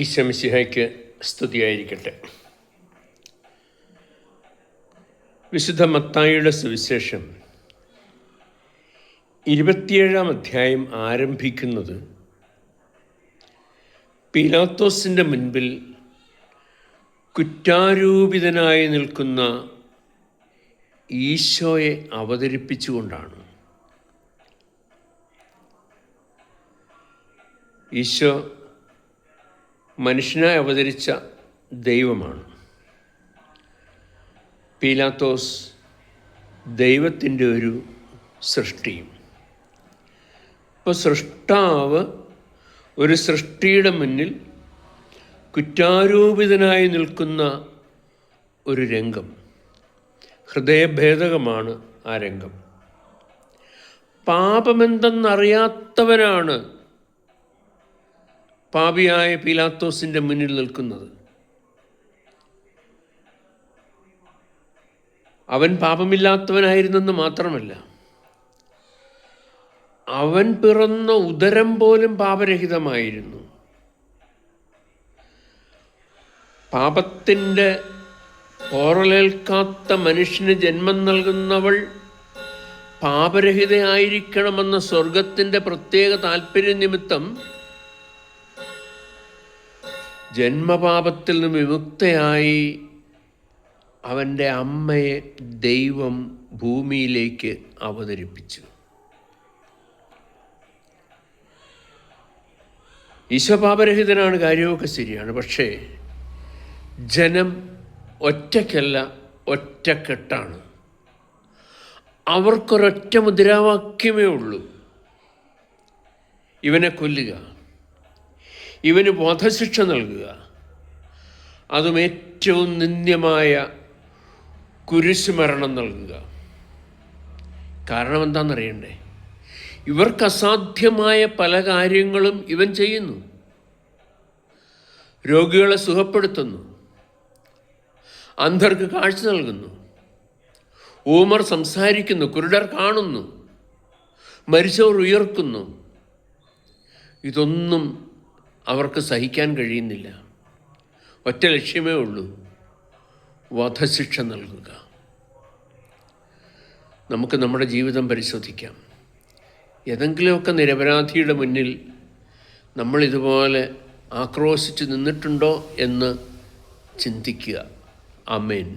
ഈശോ മിശിഹായ്ക്ക് സ്തുതിയായിരിക്കട്ടെ. വിശുദ്ധ മത്തായിയുടെ സുവിശേഷം 27-ാം അധ്യായം ആരംഭിക്കുന്നത് പീലാത്തോസിൻ്റെ മുൻപിൽ കുറ്റാരോപിതനായി നിൽക്കുന്ന ഈശോയെ അവതരിപ്പിച്ചുകൊണ്ടാണ്. ഈശോ മനുഷ്യനായി അവതരിച്ച ദൈവമാണ്. പീലാത്തോസ് ദൈവത്തിൻ്റെ ഒരു സൃഷ്ടിയും. ഇപ്പോൾ സൃഷ്ടാവ് ഒരു സൃഷ്ടിയുടെ മുന്നിൽ കുറ്റാരോപിതനായി നിൽക്കുന്ന ഒരു രംഗം, ഹൃദയഭേദകമാണ് ആ രംഗം. പാപമെന്തെന്നറിയാത്തവനാണ് പാപിയായ പീലാത്തോസിൻ്റെ മുന്നിൽ നിൽക്കുന്നത്. അവൻ പാപമില്ലാത്തവനായിരുന്നെന്ന് മാത്രമല്ല, അവൻ പിറന്ന ഉദരം പോലും പാപരഹിതമായിരുന്നു. പാപത്തിൻ്റെ പോറലേൽക്കാത്ത മനുഷ്യന് ജന്മം നൽകുന്നവൾ പാപരഹിതയായിരിക്കണമെന്ന സ്വർഗത്തിൻ്റെ പ്രത്യേക താല്പര്യ നിമിത്തം ജന്മപാപത്തിൽ നിന്ന് വിമുക്തയായി അവൻ്റെ അമ്മയെ ദൈവം ഭൂമിയിലേക്ക് അവതരിപ്പിച്ചു. ഈശോ പാപരഹിതനാണ്, കാര്യമൊക്കെ ശരിയാണ്. പക്ഷേ ജനം ഒറ്റയ്ക്കല്ല, ഒറ്റക്കെട്ടാണ്. അവർക്കൊരൊറ്റ മുദ്രാവാക്യമേ ഉള്ളൂ: ഇവനെ കൊല്ലുക, ഇവന് വധശിക്ഷ നൽകുക, അതും ഏറ്റവും നിന്ദ്യമായ കുരിശുമരണം നൽകുക. കാരണം എന്താണെന്നറിയണ്ടേ? ഇവർക്ക് അസാധ്യമായ പല കാര്യങ്ങളും ഇവൻ ചെയ്യുന്നു. രോഗികളെ സുഖപ്പെടുത്തുന്നു, അന്ധർക്ക് കാഴ്ച നൽകുന്നു, ഊമർ സംസാരിക്കുന്നു, കുരുടർ കാണുന്നു, മരിച്ചവർ ഉയർക്കുന്നു. ഇതൊന്നും അവർക്ക് സഹിക്കാൻ കഴിയുന്നില്ല. ഒറ്റ ലക്ഷ്യമേ ഉള്ളൂ: വധശിക്ഷ നൽകുക. നമുക്ക് നമ്മുടെ ജീവിതം പരിശോധിക്കാം. ഏതെങ്കിലുമൊക്കെ നിരപരാധിയുടെ മുന്നിൽ നമ്മൾ ഇതുപോലെ ആക്രോശിച്ച് നിന്നിട്ടുണ്ടോ എന്ന് ചിന്തിക്കുക. ആമേൻ.